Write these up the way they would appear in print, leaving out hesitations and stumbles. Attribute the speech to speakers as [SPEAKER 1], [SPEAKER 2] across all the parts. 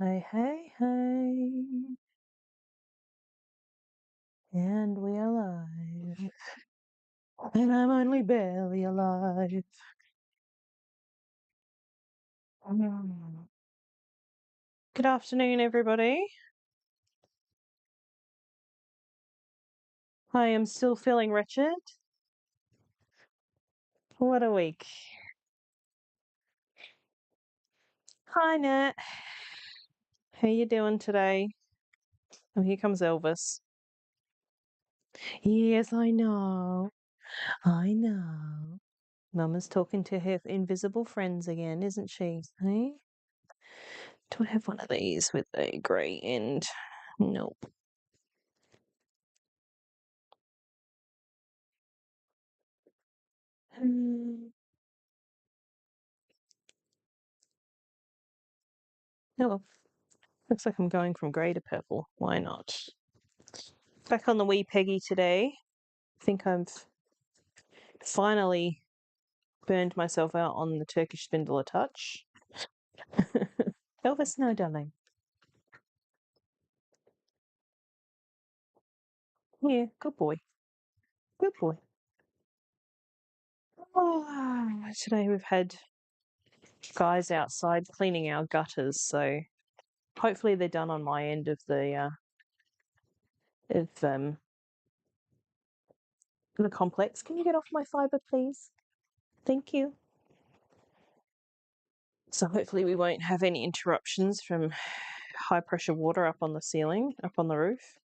[SPEAKER 1] Hey, hey, hey. And we are live. And I'm only barely alive. Mm. Good afternoon, everybody. I am still feeling wretched. What a week. Hi, Nat. How you doing today? Oh, here comes Elvis. Yes, I know. I know. Mama's talking to her invisible friends again, isn't she? Hey? Do I have one of these with a grey end? Nope. Hmm. Oh, well. Looks like I'm going from grey to purple. Why not? Back on the wee Peggy today. I think I've finally burned myself out on the Turkish spindle a touch. Elvis, no, darling. Yeah, good boy. Good boy. Oh, today we've had guys outside cleaning our gutters, so hopefully they're done on my end of the complex. Can you get off my fibre, please? Thank you. So hopefully we won't have any interruptions from high pressure water up on the ceiling, up on the roof.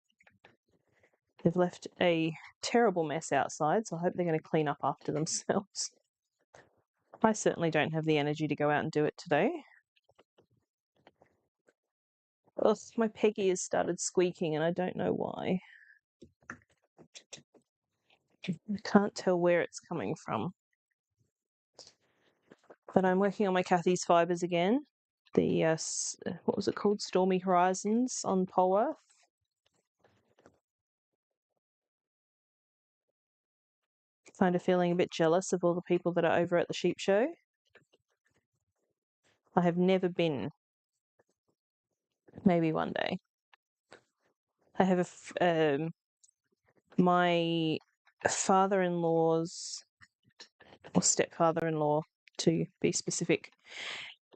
[SPEAKER 1] They've left a terrible mess outside, so I hope they're going to clean up after themselves. I certainly don't have the energy to go out and do it today. Ugh, my Peggy has started squeaking and I don't know why. I can't tell where it's coming from. But I'm working on my Kathy's fibres again. The, what was it called? Stormy Horizons on Polworth. Kind of feeling a bit jealous of all the people that are over at the sheep show. I have never been. Maybe one day. I have my father-in-law's, or stepfather-in-law to be specific,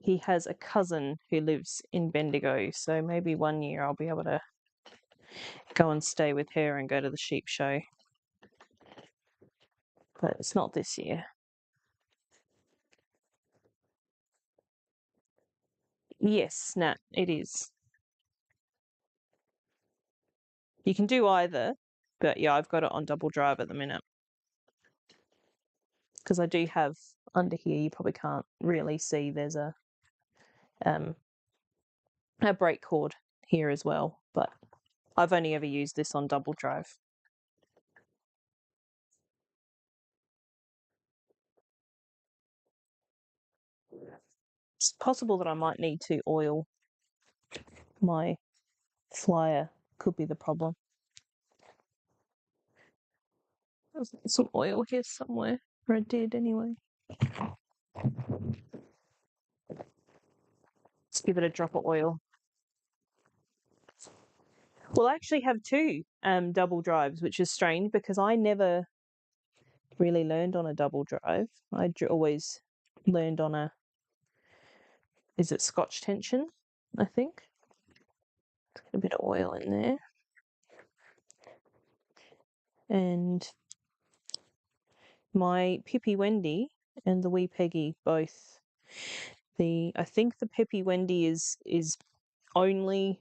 [SPEAKER 1] he has a cousin who lives in Bendigo, so maybe one year I'll be able to go and stay with her and go to the sheep show. But it's not this year. Yes, Nat, it is. You can do either, but yeah, I've got it on double drive at the minute. Because I do have under here, you probably can't really see, there's a brake cord here as well, but I've only ever used this on double drive. It's possible that I might need to oil my flyer, could be the problem. There's some oil here somewhere, or I did anyway. Let's give it a drop of oil. Well, I actually have two double drives, which is strange because I never really learned on a double drive. I always learned on is it Scotch tension, I think. Get a bit of oil in there. And my Pippi Wendy and the wee Peggy both. I think the Pippi Wendy is only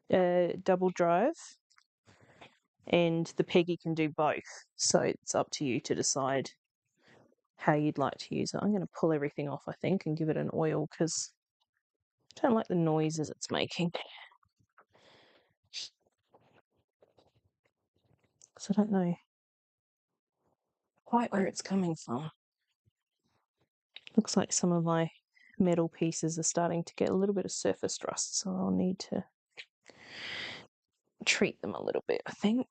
[SPEAKER 1] double drive, and the Peggy can do both. So it's up to you to decide how you'd like to use it. I'm going to pull everything off, I think, and give it an oil because I don't like the noises it's making. So I don't know quite where it's coming from. Looks like some of my metal pieces are starting to get a little bit of surface rust, so I'll need to treat them a little bit, I think.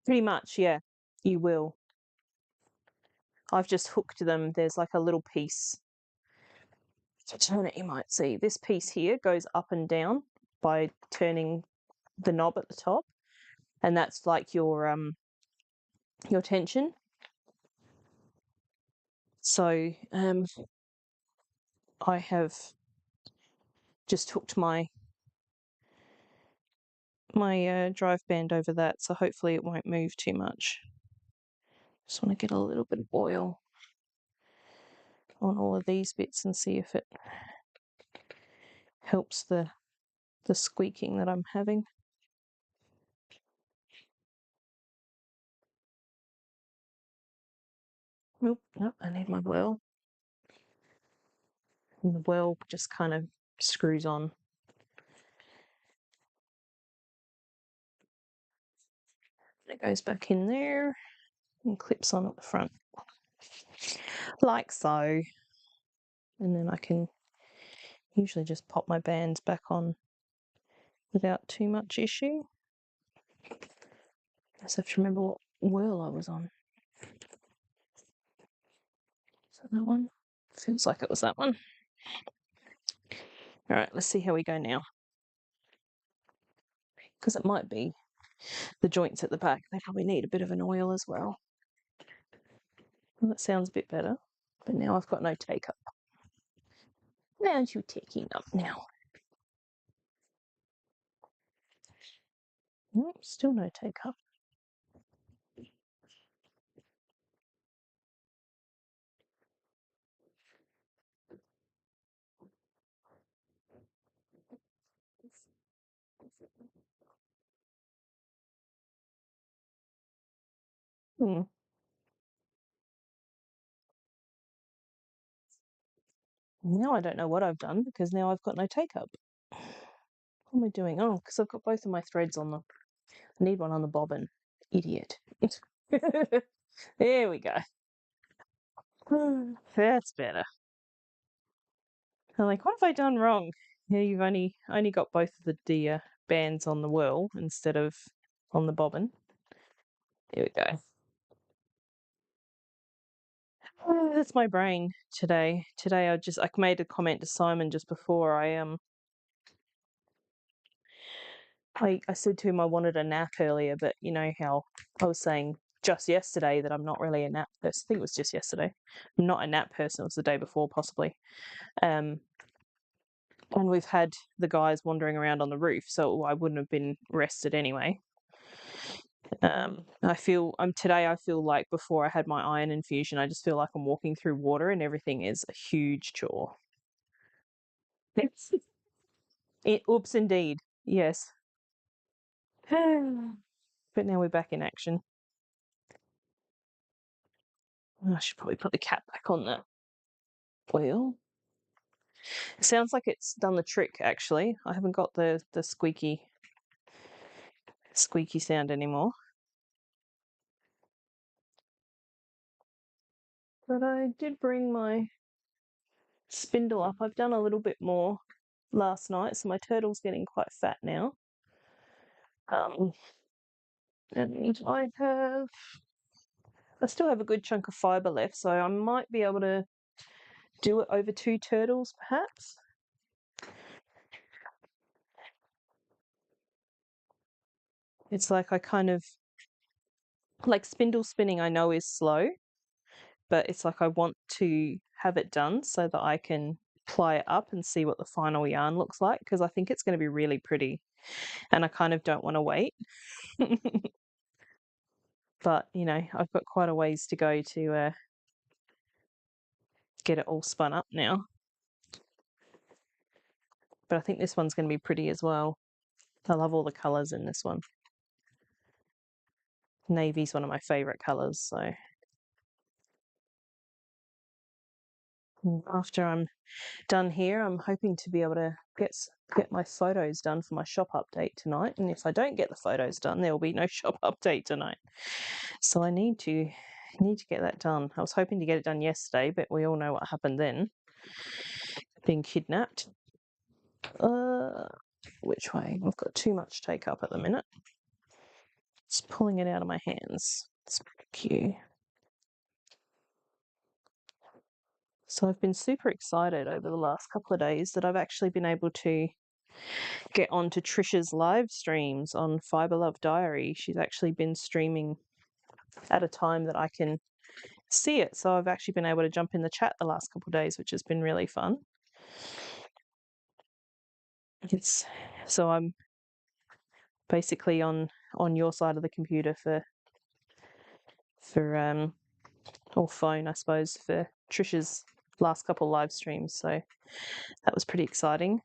[SPEAKER 1] Pretty much, yeah, you will. I've just hooked them. There's like a little piece to turn it, you might see. This piece here goes up and down by turning the knob at the top, and that's like your tension. So I have just hooked my drive band over that, so hopefully it won't move too much. Just want to get a little bit of oil on all of these bits and see if it helps the squeaking that I'm having. Nope, nope, I need my whirl. And the whirl just kind of screws on. It goes back in there and clips on at the front, like so. And then I can usually just pop my bands back on without too much issue. I just have to remember what whirl I was on. Is that one? Feels like it was that one. All right, let's see how we go now. Because it might be the joints at the back. They probably need a bit of an oil as well. Well, that sounds a bit better. But now I've got no take up. Now you're taking up now. Nope, still no take up. Now I don't know what I've done because now I've got no take up. What am I doing? Oh, because I've got both of my threads on the. I need one on the bobbin. Idiot. There we go. That's better. I'm like, what have I done wrong? Yeah, you've only got both of the bands on the whirl instead of on the bobbin. There we go. That's my brain today. Today I made a comment to Simon just before I said to him I wanted a nap earlier, but you know how I was saying just yesterday that I'm not really a nap person. I think it was just yesterday. I'm not a nap person. It was the day before, possibly. And we've had the guys wandering around on the roof, so I wouldn't have been rested anyway. I feel like before I had my iron infusion, I just feel like I'm walking through water and everything is a huge chore. Oops, indeed. Yes. But now we're back in action. I should probably put the cap back on the wheel. It sounds like it's done the trick, actually. I haven't got the squeaky sound anymore. But I did bring my spindle up. I've done a little bit more last night, so my turtle's getting quite fat now. And I still have a good chunk of fibre left, so I might be able to do it over 2 turtles, perhaps. It's like I kind of like spindle spinning. I know is slow, but it's like I want to have it done so that I can ply it up and see what the final yarn looks like, because I think it's going to be really pretty, and I kind of don't want to wait. But you know, I've got quite a ways to go to get it all spun up now. But I think this one's going to be pretty as well. I love all the colours in this one. Navy's one of my favourite colours, so after I'm done here, I'm hoping to be able to get my photos done for my shop update tonight. And if I don't get the photos done, there will be no shop update tonight. So I need to get that done. I was hoping to get it done yesterday, but we all know what happened then. Being kidnapped. Which way? I've got too much take up at the minute. It's pulling it out of my hands. It's cute. So I've been super excited over the last couple of days that I've actually been able to get onto Trisha's live streams on Fibre Love Diary. She's actually been streaming at a time that I can see it. So I've actually been able to jump in the chat the last couple of days, which has been really fun. So I'm basically on your side of the computer for or phone, I suppose, for Trisha's last couple live streams. So that was pretty exciting.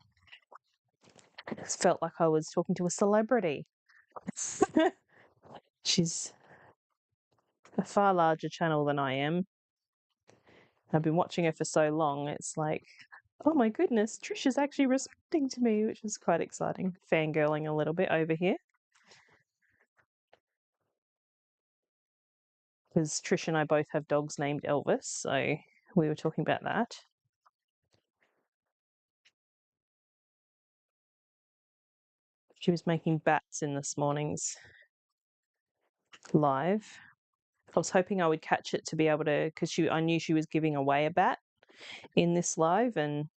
[SPEAKER 1] It felt like I was talking to a celebrity. She's a far larger channel than I am. I've been watching her for so long. It's like, oh my goodness, Trish is actually responding to me, which is quite exciting. Fangirling a little bit over here. Because Trish and I both have dogs named Elvis, so we were talking about that. She was making bats in this morning's live. I was hoping I would catch it to be able to, because I knew she was giving away a bat in this live, and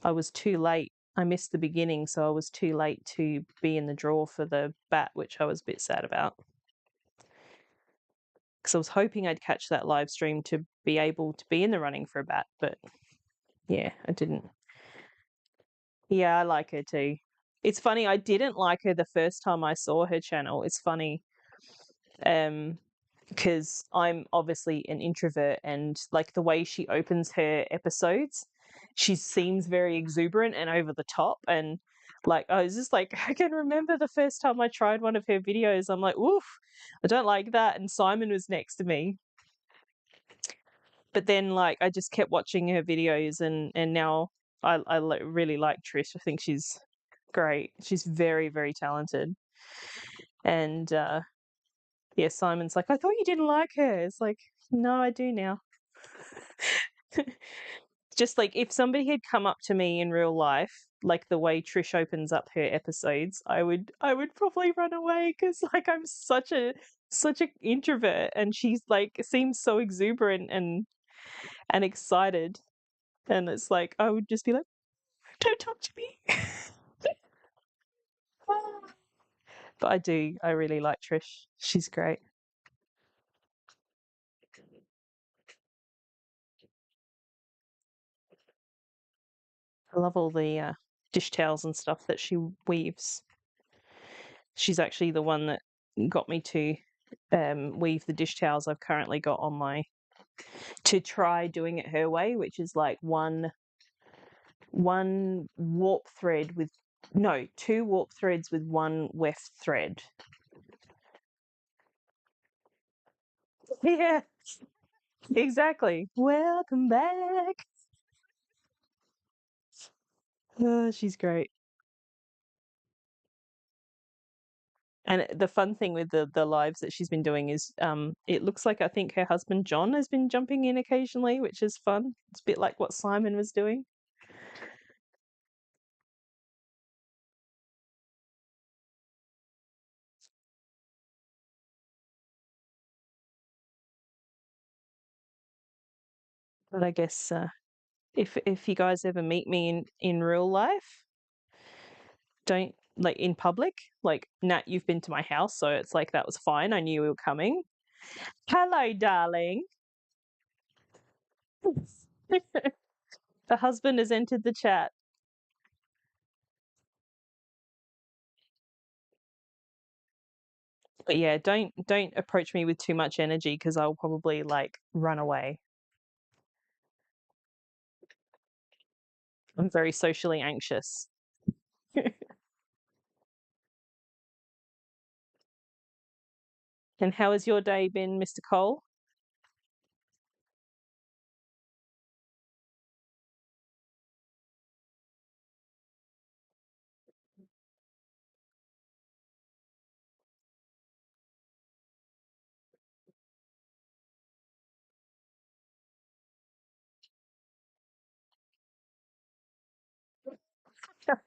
[SPEAKER 1] I was too late. I missed the beginning, so I was too late to be in the draw for the bat, which I was a bit sad about. Because I was hoping I'd catch that live stream to be able to be in the running for a bat, but yeah, I didn't. Yeah, I like her too. It's funny, I didn't like her the first time I saw her channel. It's funny. Because I'm obviously an introvert, and like the way she opens her episodes, she seems very exuberant and over the top. And like, I was just like, I can remember the first time I tried one of her videos. I'm like, oof, I don't like that. And Simon was next to me. But then, like, I just kept watching her videos, and now I really like Trish. I think she's great. She's very, very talented. And yeah, Simon's like, I thought you didn't like her. It's like, no, I do now. Just like if somebody had come up to me in real life, like the way Trish opens up her episodes, I would probably run away, because like I'm such a introvert, and she's like seems so exuberant and excited, and it's like I would just be like, don't talk to me. But I really like Trish. She's great. I love all the dish towels and stuff that she weaves. She's actually the one that got me to weave the dish towels I've currently got on my, to try doing it her way, which is like one warp thread with, no, two warp threads with one weft thread. Yeah, exactly. Welcome back. Oh, she's great. And the fun thing with the lives that she's been doing is it looks like I think her husband John has been jumping in occasionally, which is fun. It's a bit like what Simon was doing. But I guess if you guys ever meet me in real life, don't, like, in public, like, Nat, you've been to my house, so it's like that was fine. I knew you were coming. Hello, darling. The husband has entered the chat. But yeah, don't approach me with too much energy, because I'll probably like run away. I'm very socially anxious. And how has your day been, Mr. Cole?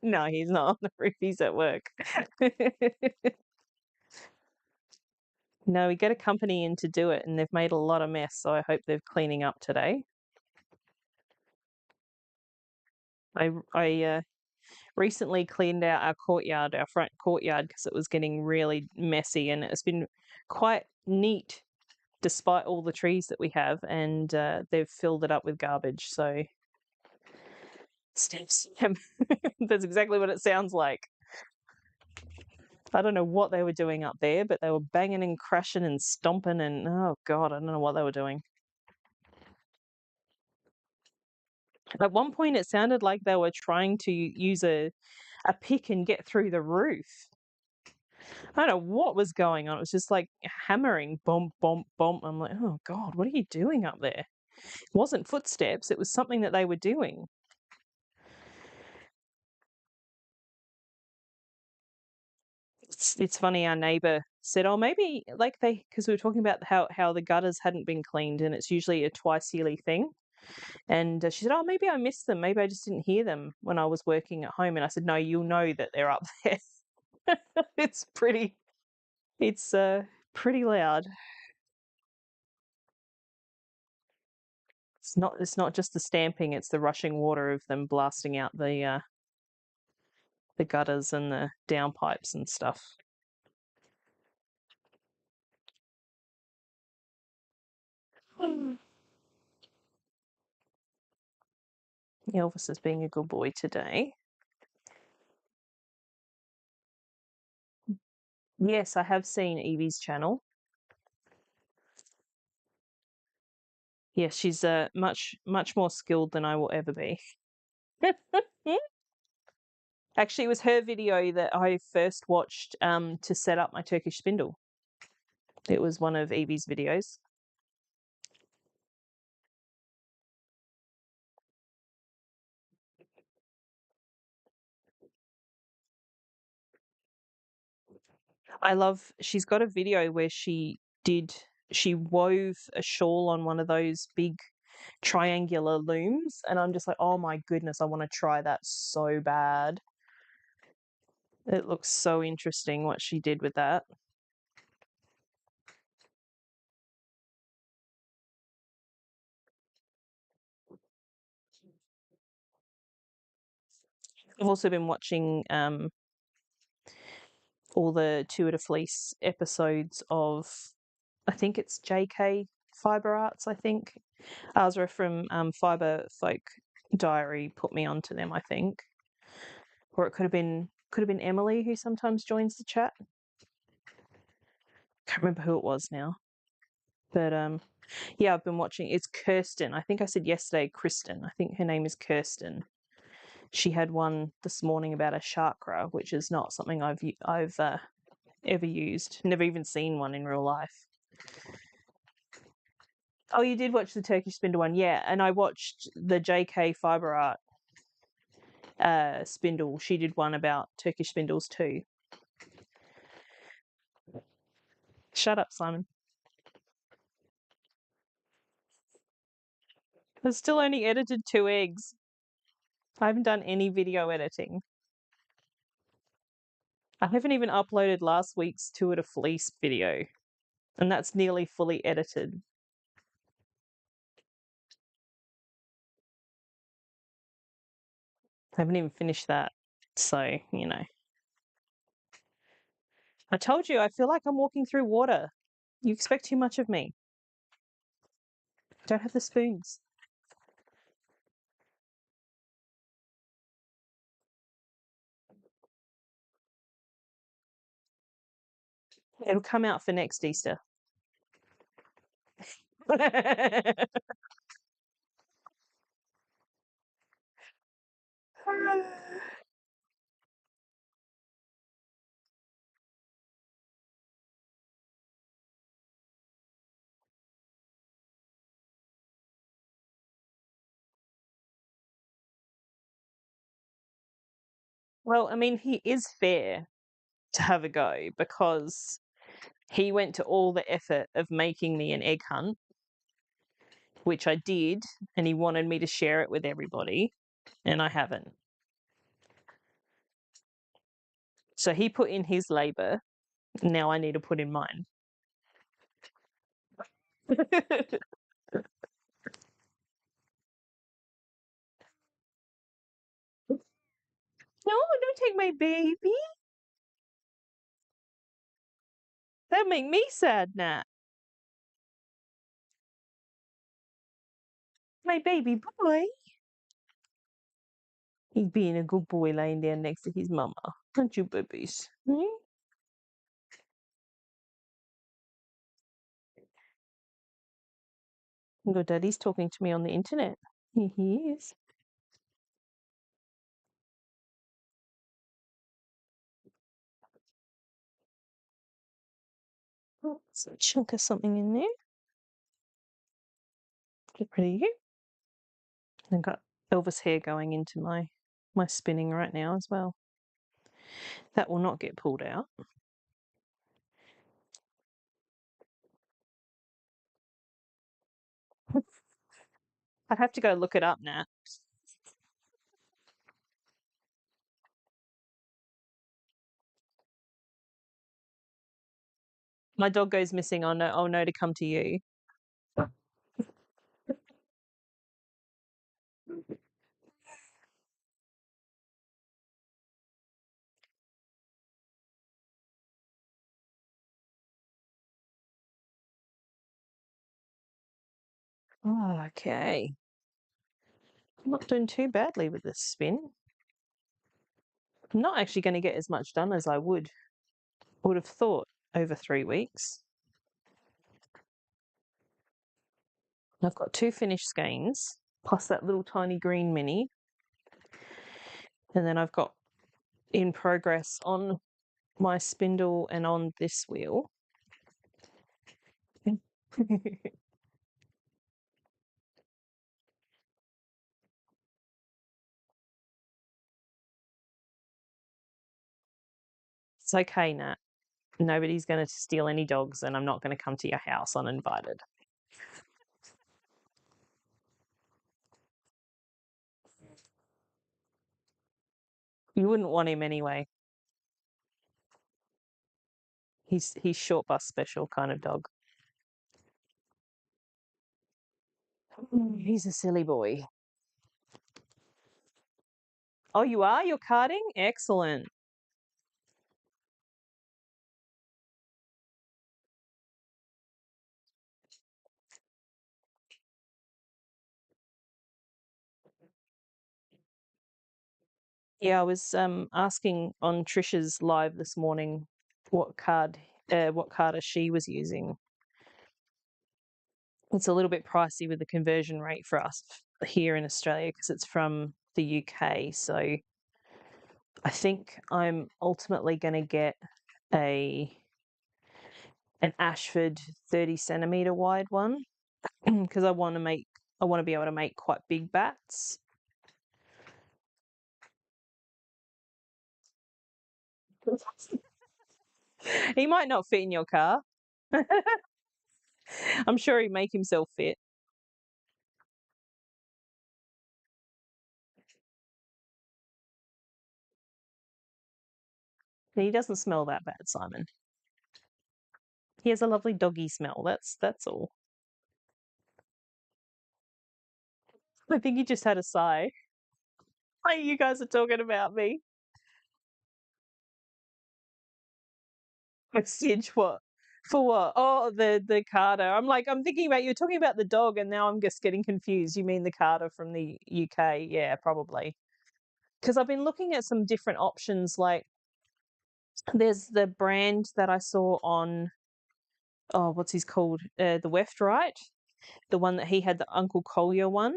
[SPEAKER 1] No, he's not on the roof. He's at work. No, we get a company in to do it, and they've made a lot of mess, so I hope they're cleaning up today. I recently cleaned out our courtyard, our front courtyard, because it was getting really messy, and it's been quite neat despite all the trees that we have, and they've filled it up with garbage. So steps. That's exactly what it sounds like. I don't know what they were doing up there, but they were banging and crashing and stomping, and oh god, I don't know what they were doing. At one point, it sounded like they were trying to use a pick and get through the roof. I don't know what was going on. It was just like hammering, bump, bump, bump. I'm like, oh god, what are you doing up there? It wasn't footsteps. It was something that they were doing. It's funny. Our neighbor said, "Oh, maybe like because we were talking about how the gutters hadn't been cleaned, and it's usually a twice yearly thing." And she said, "Oh, maybe I missed them. Maybe I just didn't hear them when I was working at home." And I said, "No, you'll know that they're up there. It's pretty. It's pretty loud. It's not just the stamping; it's the rushing water of them blasting out the gutters and the downpipes and stuff." Elvis is being a good boy today. Yes, I have seen Evie's channel. Yes, she's much more skilled than I will ever be. Actually, it was her video that I first watched to set up my Turkish spindle. It was one of Evie's videos. She's got a video where she wove a shawl on one of those big triangular looms, and I'm just like, oh my goodness, I want to try that so bad. It looks so interesting what she did with that. I've also been watching all the Tour de Fleece episodes of, I think it's JK Fiber Arts, I think. Azra from Fiber Folk Diary put me onto them, I think. Or it could have been Emily, who sometimes joins the chat. Can't remember who it was now. But yeah, I've been watching. It's Kirsten. I think I said yesterday Kristen. I think her name is Kirsten. She had one this morning about a chakra, which is not something I've ever used. Never even seen one in real life. Oh, you did watch the Turkish spindle one, yeah. And I watched the JK Fiber Art spindle. She did one about Turkish spindles too. Shut up, Simon. I've still only edited 2 eggs. I haven't done any video editing. I haven't even uploaded last week's Tour de Fleece video, and that's nearly fully edited. I haven't even finished that. So, I told you, I feel like I'm walking through water. You expect too much of me. I don't have the spoons. It'll come out for next Easter. Well, I mean, he is fair to have a go because he went to all the effort of making me an egg hunt, which I did, and he wanted me to share it with everybody, and I haven't. So he put in his labor. Now I need to put in mine. No, don't take my baby. That'd make me sad, Nat. My baby boy. He's being a good boy laying down next to his mama. Aren't you, babies? Hmm? Your daddy's talking to me on the internet. He is. Oh, there's a chunk of something in there. Get rid of you. I've got Elvis hair going into my spinning right now as well. That will not get pulled out. I'd have to go look it up, Nat. My dog goes missing. I'll know to come to you. Oh, okay. I'm not doing too badly with this spin. I'm not actually going to get as much done as I would have thought over 3 weeks. I've got 2 finished skeins, plus that little tiny green mini. And then I've got in progress on my spindle and on this wheel. It's okay, Nat. Nobody's going to steal any dogs, and I'm not going to come to your house uninvited. You wouldn't want him anyway. He's short bus special kind of dog. He's a silly boy. Oh, you are? You're carding? Excellent. Yeah, I was asking on Trisha's live this morning what carder she was using. It's a little bit pricey with the conversion rate for us here in Australia because it's from the UK. So I think I'm ultimately going to get a an Ashford 30 centimeter wide one because I want to be able to make quite big bats. He might not fit in your car. I'm sure he'd make himself fit. He doesn't smell that bad, Simon. He has a lovely doggy smell. That's all. I think he just had a sigh. Like you guys are talking about me. Stitch what? For what? Oh, the Carter. I'm thinking about you're talking about the dog, and now I'm just getting confused. You mean the Carter from the UK? Yeah, probably. Because I've been looking at some different options. Like there's the brand that I saw on what's his called? The Weft Right, the one that he had, the Uncle Collier one.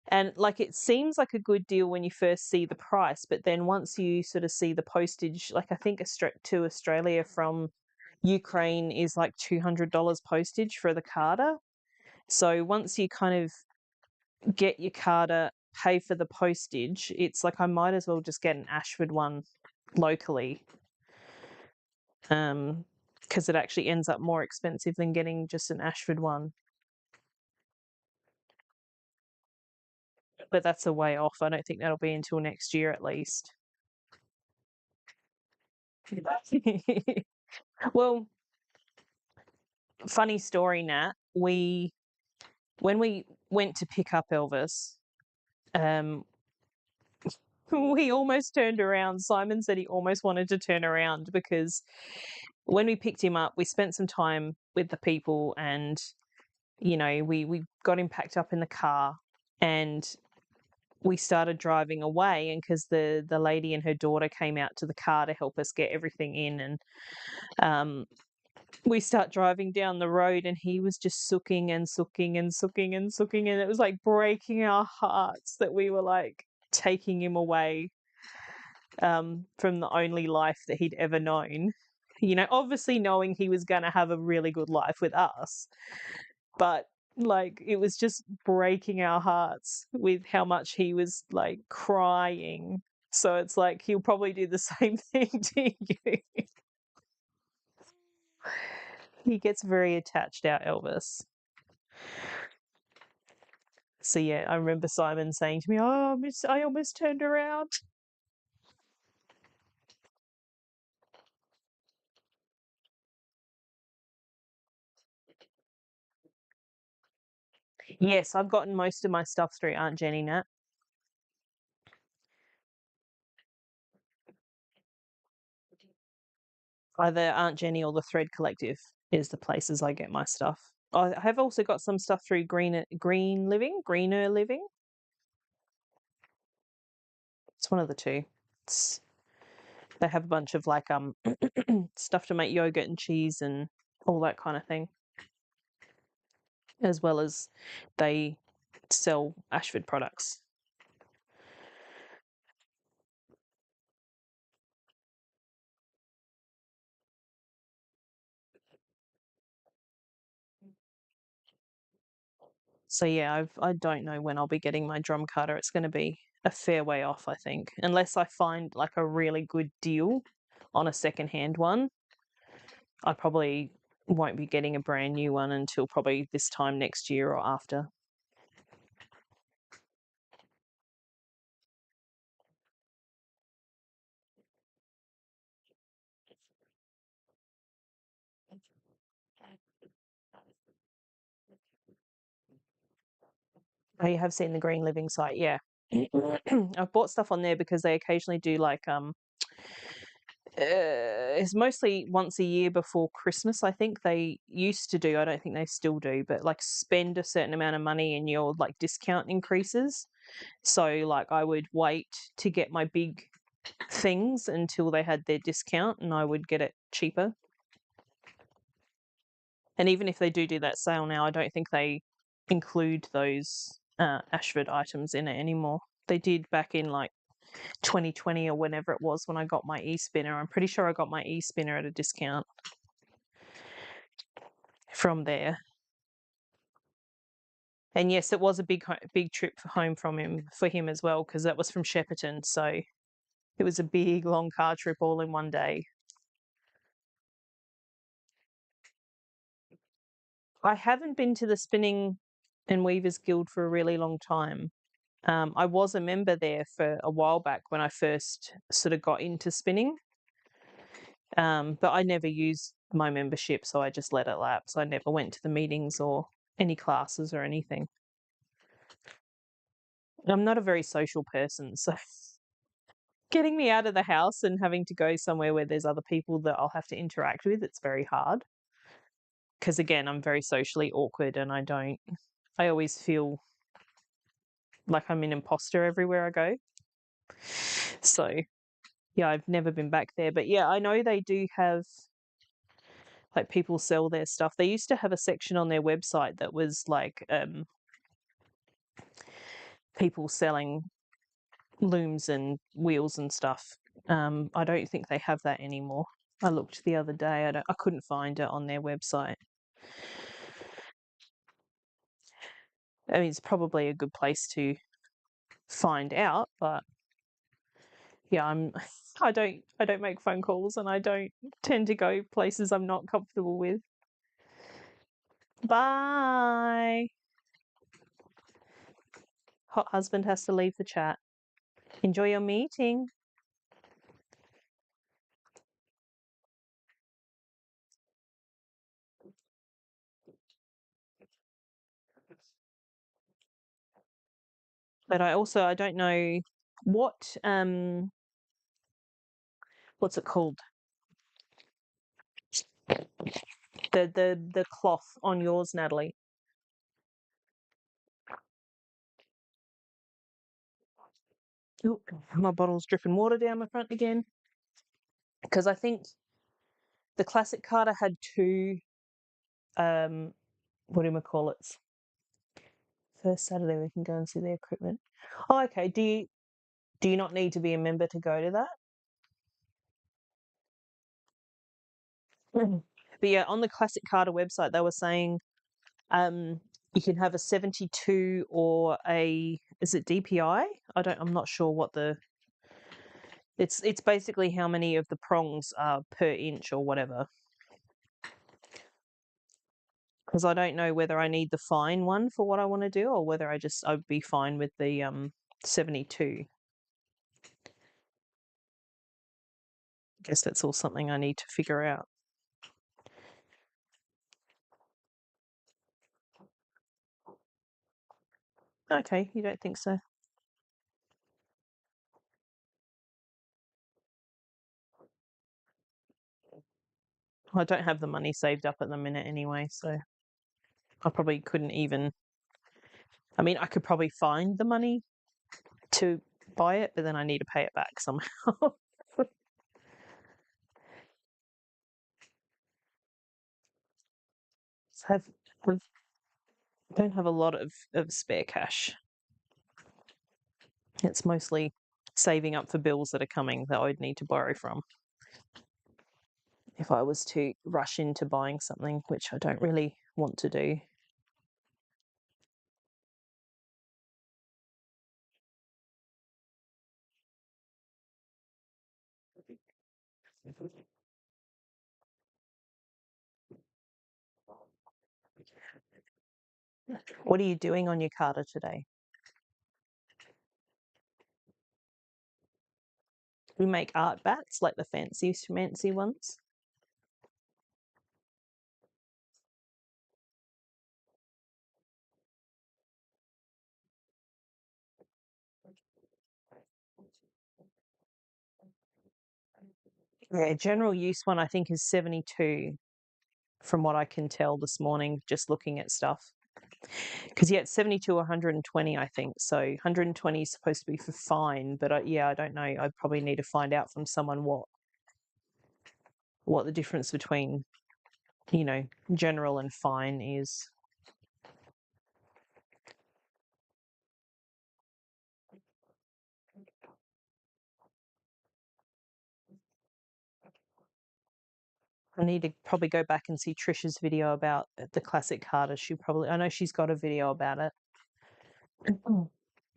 [SPEAKER 1] And like it seems like a good deal when you first see the price, but then once you sort of see the postage, like I think to Australia from Ukraine is like $200 postage for the Carter. So once you kind of get your Carter, pay for the postage, it's like I might as well just get an Ashford one locally. Because it actually ends up more expensive than getting just an Ashford one. But that's a way off. I don't think that'll be until next year at least. Well, funny story, Nat. When we went to pick up Elvis, um, We almost turned around. Simon said he almost wanted to turn around because when we picked him up, we spent some time with the people and, we got him packed up in the car and we started driving away. And because the lady and her daughter came out to the car to help us get everything in, and we start driving down the road and he was just sooking and sooking and sooking and sooking, and it was like breaking our hearts that we were like taking him away from the only life that he'd ever known. Obviously knowing he was going to have a really good life with us, but like it was just breaking our hearts with how much he was like crying. So it's like he'll probably do the same thing to you. He gets very attached, our Elvis. So yeah, I remember Simon saying to me, "Oh, miss, I almost turned around." Yes, I've gotten most of my stuff through Aunt Jenny Nat. Either Aunt Jenny or the Thread Collective is the places I get my stuff. I have also got some stuff through Greener Living. It's one of the two. They have a bunch of like stuff to make yogurt and cheese and all that kind of thing, as well as they sell Ashford products. So yeah, I don't know when I'll be getting my drum cutter. It's going to be a fair way off, I think, unless I find like a really good deal on a secondhand one. I probably won't be getting a brand new one until probably this time next year or after. Oh, you have seen the Green Living site, yeah. I've bought stuff on there because they occasionally do like it's mostly once a year before Christmas. I think they used to do. I don't think they still do, but like spend a certain amount of money and your like discount increases. So like I would wait to get my big things until they had their discount, and I would get it cheaper. And even if they do that sale now, I don't think they include those Ashford items in it anymore. They did back in like 2020 or whenever it was when I got my e-spinner. I'm pretty sure I got my e-spinner at a discount from there. And yes, it was a big trip home for him as well, because that was from Shepparton. So it was a big long car trip all in one day. I haven't been to the Spinning and Weavers Guild for a really long time. I was a member there for a while back when I first sort of got into spinning, but I never used my membership, so I just let it lapse. I never went to the meetings or any classes or anything. I'm not a very social person, so getting me out of the house and having to go somewhere where there's other people that I'll have to interact with, it's very hard. Because again, I'm very socially awkward and I always feel like I'm an imposter everywhere I go. So yeah, I've never been back there. But yeah, I know they do have like people sell their stuff. They used to have a section on their website that was like people selling looms and wheels and stuff. I don't think they have that anymore. I looked the other day. I couldn't find it on their website. I mean, it's probably a good place to find out, but yeah, I don't make phone calls and I don't tend to go places I'm not comfortable with. Bye. Hot husband has to leave the chat. Enjoy your meeting. But I don't know What what's it called? The cloth on yours, Natalie. Oh, my bottle's dripping water down my front again. Because I think the classic Carter had two what do we call it? First Saturday we can go and see the equipment. Oh, okay. Do you not need to be a member to go to that? But yeah, on the Classic Carter website, they were saying you can have a 72 or is it DPI? I'm not sure what it's basically how many of the prongs are per inch or whatever. Because I don't know whether I need the fine one for what I want to do or whether I'd be fine with the 72. I guess that's all something I need to figure out. Okay, you don't think so? I don't have the money saved up at the minute anyway, so I probably couldn't even. I mean, I could probably find the money to buy it, but then I need to pay it back somehow. So I don't have a lot of spare cash. It's mostly saving up for bills that are coming that I'd need to borrow from if I was to rush into buying something, which I don't really want to do. What are you doing on your Carter today? We make art bats, like the fancy ones. Yeah, general use one I think is 72 from what I can tell this morning, just looking at stuff. Because, yeah, it's 72 or 120, I think. So 120 is supposed to be for fine, but yeah, I don't know. I probably need to find out from someone what the difference between, general and fine is. I need to probably go back and see Trisha's video about the classic Carter. I know she's got a video about it.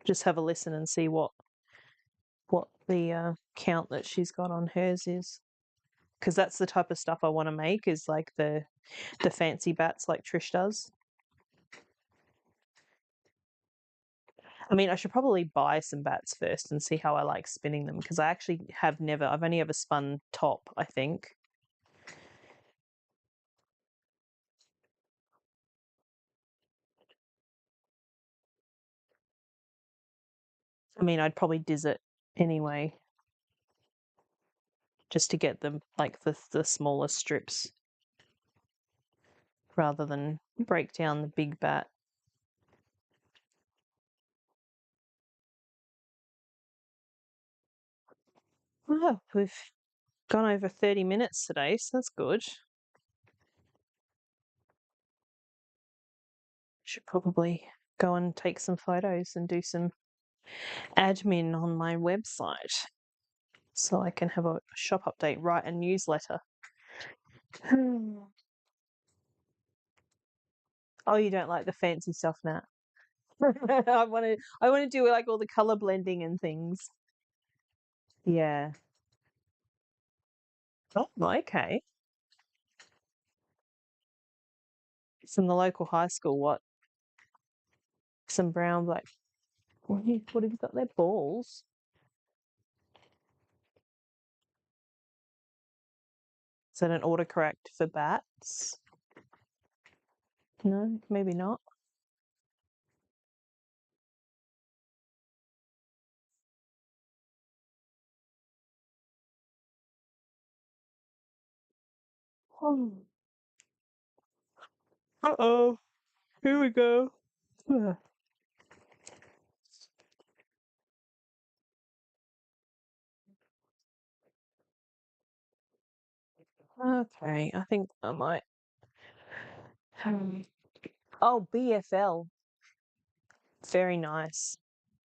[SPEAKER 1] Just have a listen and see what the count that she's got on hers is, because that's the type of stuff I want to make, is like the fancy bats like Trish does. I mean, I should probably buy some bats first and see how I like spinning them, because I've only ever spun top, I think. I mean, I'd probably diz it anyway, just to get them like the smaller strips rather than break down the big bat. Oh, we've gone over 30 minutes today, so that's good. Should probably go and take some photos and do some admin on my website so I can have a shop update, write a newsletter. Oh, you don't like the fancy stuff now? I want to do like all the color blending and things. Yeah. Oh, okay. From the local high school, what? Some brown, black. What have you got there? Balls. Is that an autocorrect for bats? No, maybe not. Uh-oh. Here we go. Okay, I think I might. Oh, BFL. Very nice.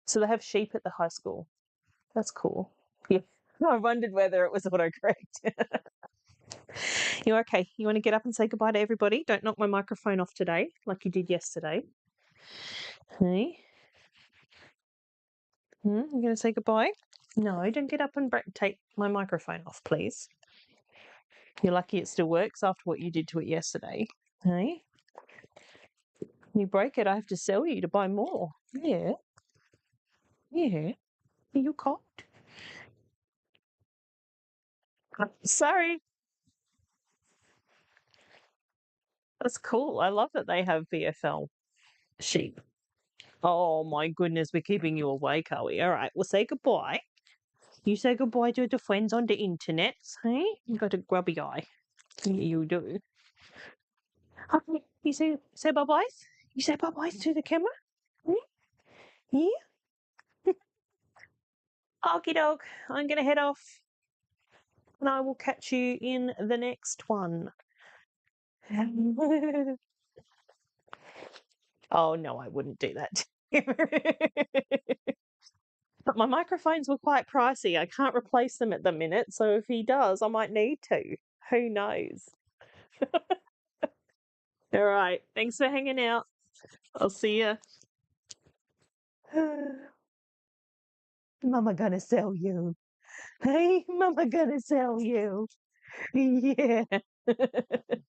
[SPEAKER 1] So they have sheep at the high school. That's cool. Yeah. I wondered whether it was autocorrect. You okay? You want to get up and say goodbye to everybody? Don't knock my microphone off today, like you did yesterday. Hey? You going to say goodbye? No, don't get up and take my microphone off, please. You're lucky it still works after what you did to it yesterday. Hey? You break it, I have to sell you to buy more. Yeah. Yeah. Are you cold? Sorry. That's cool. I love that they have VFL sheep. Oh my goodness, we're keeping you awake, are we? All right, we'll say goodbye. You say goodbye to the friends on the internet, hey? You got a grubby eye. Yeah, you do. Okay, you say bye byes. You say bye byes to the camera. Hmm? Yeah. Okie doke. I'm gonna head off, and I will catch you in the next one. Oh no, I wouldn't do that. But my microphones were quite pricey. I can't replace them at the minute, so if he does, I might need to. Who knows? All right. Thanks for hanging out. I'll see you. Mama gonna sell you. Hey, Mama gonna sell you. Yeah.